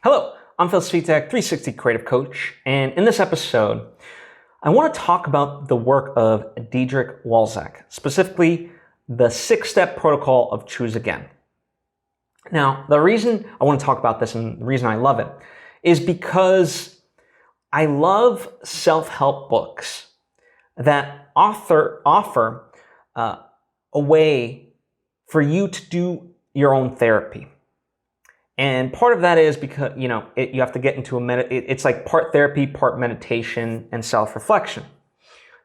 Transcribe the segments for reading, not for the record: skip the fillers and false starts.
Hello, I'm Svitek, 360 Creative Coach, and in this episode, I want to talk about the work of Diedrik Wolsak, specifically the 6-step protocol of Choose Again. Now, the reason I want to talk about this and the reason I love it is because I love self-help books that offer a way for you to do your own therapy. And part of that is because, you have to get into it's like part therapy, part meditation, and self-reflection.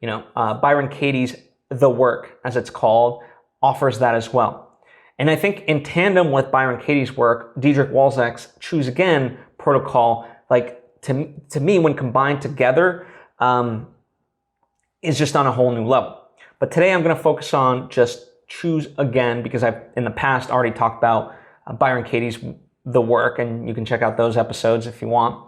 Byron Katie's The Work, as it's called, offers that as well. And I think in tandem with Byron Katie's work, Diedrik Wolsak's Choose Again protocol, to me, when combined together, is just on a whole new level. But today I'm going to focus on just Choose Again because I've, in the past, already talked about Byron Katie's The Work, and you can check out those episodes if you want.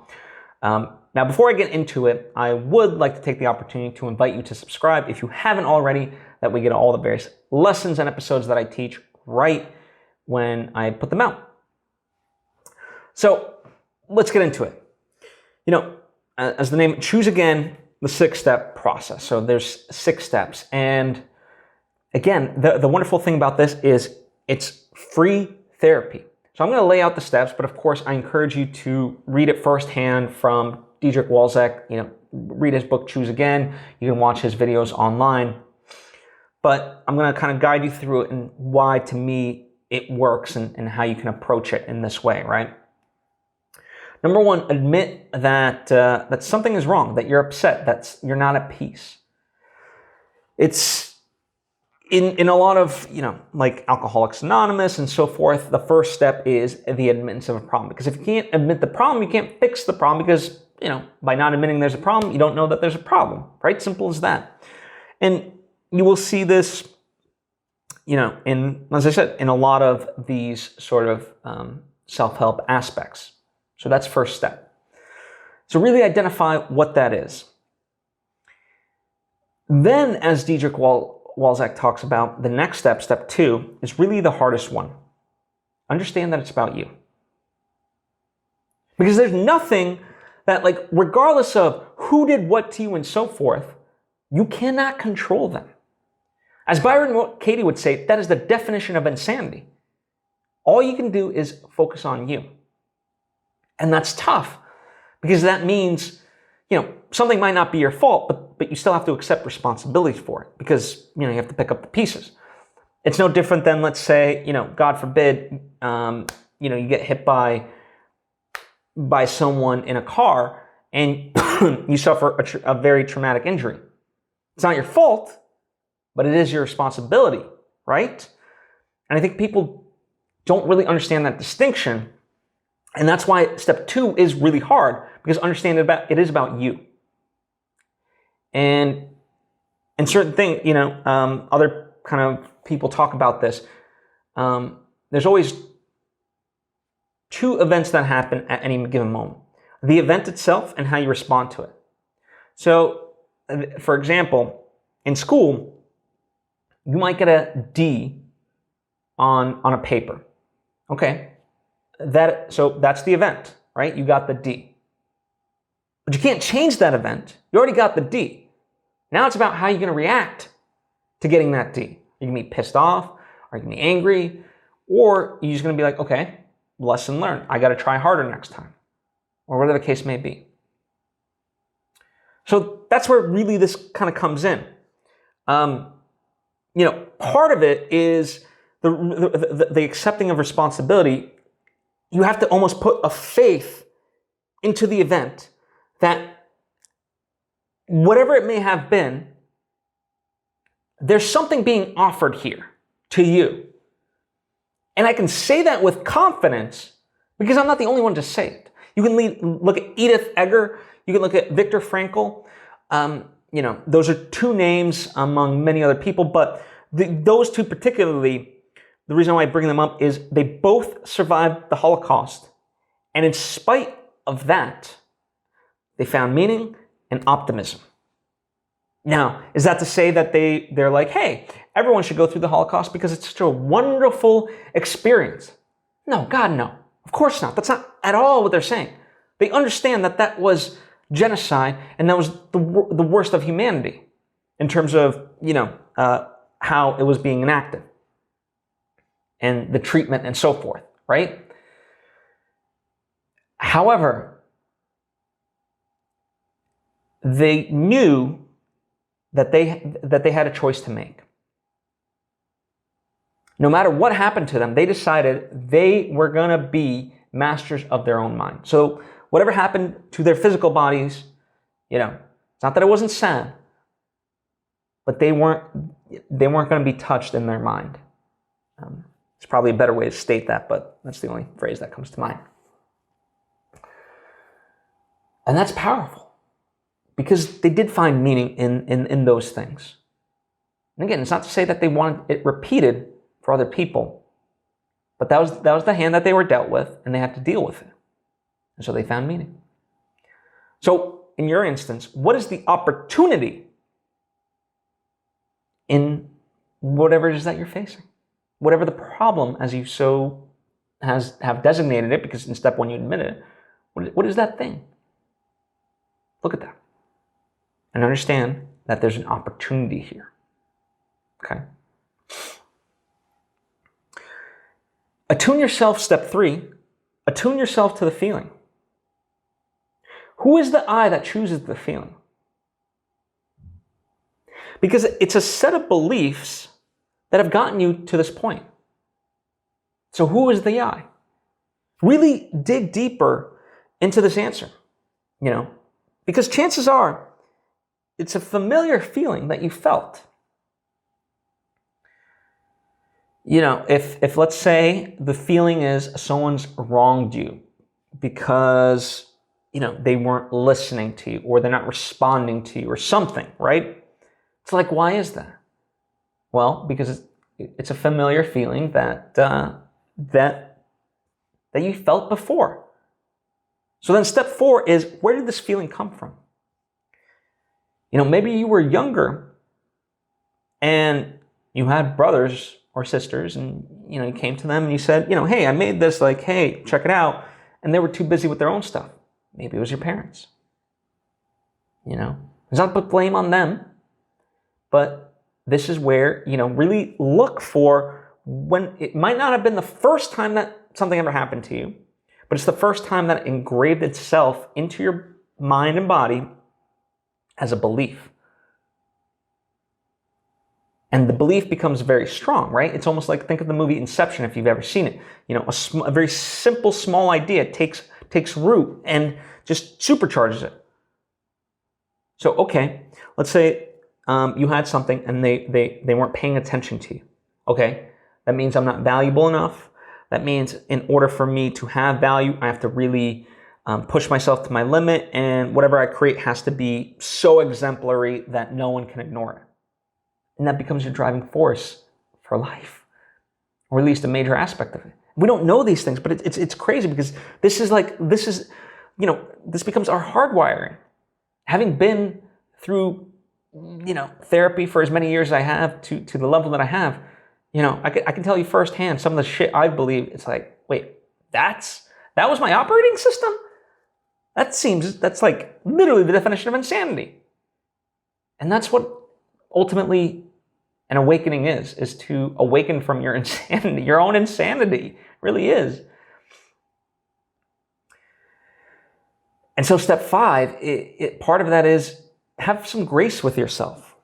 Now, before I get into it, I would like to take the opportunity to invite you to subscribe if you haven't already, that we get all the various lessons and episodes that I teach right when I put them out. So let's get into it. As the name, Choose Again, the 6-step process. So there's 6 steps. And again, the wonderful thing about this is it's free therapy. So I'm going to lay out the steps, but of course I encourage you to read it firsthand from Diedrik Wolsak. Read his book, Choose Again. You can watch his videos online. But I'm going to kind of guide you through it and why, to me, it works and how you can approach it in this way, right? Number 1, admit that something is wrong, that you're upset, that you're not at peace. It's in a lot of, like Alcoholics Anonymous and so forth, the first step is the admittance of a problem. Because if you can't admit the problem, you can't fix the problem because, by not admitting there's a problem, you don't know that there's a problem, right? Simple as that. And you will see this, as I said, in a lot of these sort of self-help aspects. So that's first step. So really identify what that is. Then, as Diedrik Wolsak talks about, the next step, step 2, is really the hardest one. Understand that it's about you. Because there's nothing that, regardless of who did what to you and so forth, you cannot control them. As Byron Katie would say, that is the definition of insanity. All you can do is focus on you. And that's tough because that means, something might not be your fault, but you still have to accept responsibility for it because, you have to pick up the pieces. It's no different than, let's say, God forbid, you get hit by someone in a car and you suffer a very traumatic injury. It's not your fault, but it is your responsibility, right? And I think people don't really understand that distinction. And that's why step 2 is really hard, because understanding it is about you. And certain things, other kind of people talk about this. There's always 2 events that happen at any given moment. The event itself and how you respond to it. So, for example, in school, you might get a D on a paper. Okay. So that's the event, right? You got the D. But you can't change that event. You already got the D. Now it's about how you're going to react to getting that D. You're going to be pissed off, or you're going to be angry, or you're just going to be like, okay, lesson learned. I got to try harder next time, or whatever the case may be. So that's where really this kind of comes in. Part of it is the accepting of responsibility. You have to almost put a faith into the event that whatever it may have been, there's something being offered here to you. And I can say that with confidence because I'm not the only one to say it. You can look at Edith Eger. You can look at Viktor Frankl. Those are 2 names among many other people, but those 2 particularly, the reason why I bring them up is they both survived the Holocaust. And in spite of that, they found meaning and optimism. Now, is that to say that they're like, hey, everyone should go through the Holocaust because it's such a wonderful experience? No, God, no. Of course not. That's not at all what they're saying. They understand that that was genocide and that was the worst of humanity in terms of, how it was being enacted and the treatment and so forth, right? However, they knew that they had a choice to make. No matter what happened to them, they decided they were going to be masters of their own mind. So whatever happened to their physical bodies, it's not that it wasn't sad, but they weren't going to be touched in their mind. It's probably a better way to state that, but that's the only phrase that comes to mind. And that's powerful because they did find meaning in those things. And again, it's not to say that they wanted it repeated for other people, but that was the hand that they were dealt with, and they had to deal with it. And so they found meaning. So in your instance, what is the opportunity in whatever it is that you're facing? Whatever the problem, as you have designated it, because in step 1 you admitted it, what is that thing? Look at that. And understand that there's an opportunity here. Okay? Attune yourself, step 3. Attune yourself to the feeling. Who is the I that chooses the feeling? Because it's a set of beliefs that have gotten you to this point. So who is the I? Really dig deeper into this answer, because chances are it's a familiar feeling that you felt. If let's say the feeling is someone's wronged you because, they weren't listening to you or they're not responding to you or something, right? It's like, why is that? Well, because it's a familiar feeling that you felt before. So then step 4 is, where did this feeling come from? Maybe you were younger and you had brothers or sisters and, you came to them and you said, hey, I made this, hey, check it out. And they were too busy with their own stuff. Maybe it was your parents. It's not to put blame on them, but this is where, really look for when it might not have been the first time that something ever happened to you, but it's the first time that it engraved itself into your mind and body as a belief. And the belief becomes very strong, right? It's almost like, think of the movie Inception if you've ever seen it. A very simple, small idea takes root and just supercharges it. So, okay, let's say you had something and they weren't paying attention to you. Okay, that means I'm not valuable enough. That means in order for me to have value, I have to really push myself to my limit, and whatever I create has to be so exemplary that no one can ignore it. And that becomes your driving force for life, or at least a major aspect of it. We don't know these things, but it's crazy because this becomes our hardwiring. Having been through, therapy for as many years as I have to the level that I have, I can tell you firsthand some of the shit I believe. It's like, wait, that was my operating system? That's like literally the definition of insanity. And that's what ultimately an awakening is to awaken from your insanity. Your own insanity really is. And so step 5, part of that is have some grace with yourself.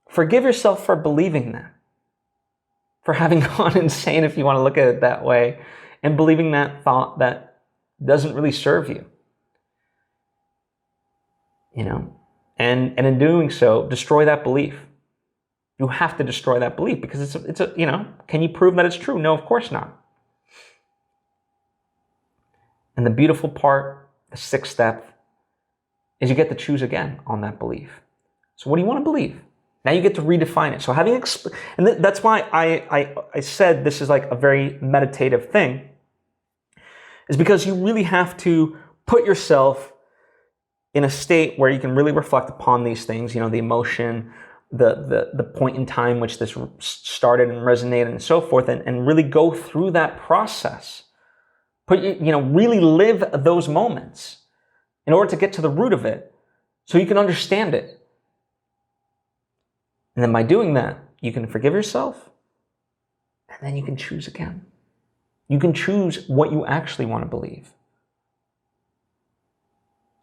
Forgive yourself for believing that, for having gone insane, if you want to look at it that way, and believing that thought that doesn't really serve you. And in doing so, destroy that belief. You have to destroy that belief because it's a can you prove that it's true? No, of course not. And the beautiful part, the 6th step, is you get to choose again on that belief. So what do you want to believe? Now you get to redefine it. So and that's why I said this is like a very meditative thing, is because you really have to put yourself in a state where you can really reflect upon these things, the emotion, the point in time which this started and resonated and so forth, and really go through that process Really live those moments in order to get to the root of it so you can understand it. And then by doing that, you can forgive yourself, and then you can choose again. You can choose what you actually want to believe.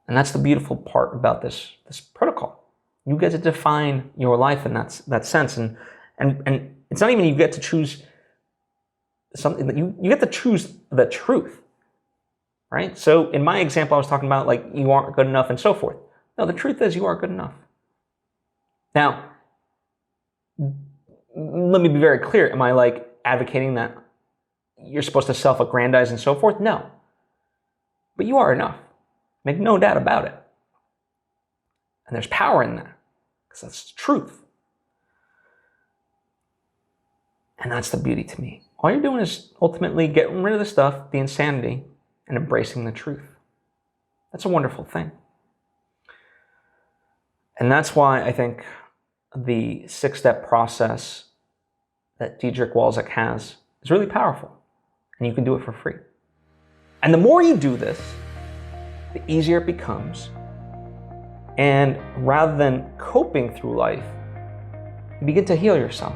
And that's the beautiful part about this protocol. You get to define your life in that sense. And it's not even you get to choose something that you get to choose the truth, right? So in my example, I was talking about like you aren't good enough and so forth. No, the truth is you are good enough. Now, let me be very clear. Am I like advocating that you're supposed to self-aggrandize and so forth? No. But you are enough. Make no doubt about it. And there's power in that, because that's the truth. And that's the beauty to me. All you're doing is ultimately getting rid of the stuff, the insanity, and embracing the truth. That's a wonderful thing. And that's why I think the 6-step process that Diedrik Wolsak has is really powerful. And you can do it for free. And the more you do this, the easier it becomes. And rather than coping through life, you begin to heal yourself.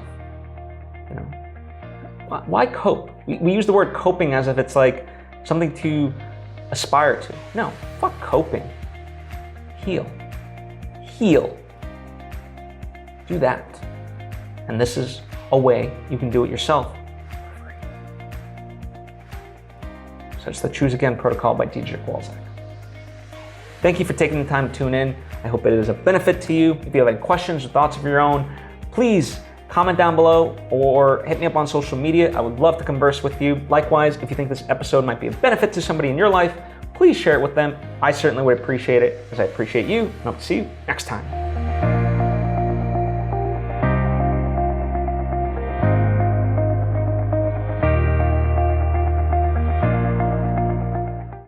Why cope? We use the word coping as if it's like something to aspire to. No, fuck coping. Heal. Heal. Do that. And this is a way you can do it yourself for free. So it's the Choose Again protocol by Diedrik Wolsak. Thank you for taking the time to tune in. I hope it is a benefit to you. If you have any questions or thoughts of your own, please comment down below or hit me up on social media. I would love to converse with you. Likewise, if you think this episode might be a benefit to somebody in your life, please share it with them. I certainly would appreciate it, as I appreciate you, and hope to see you next time.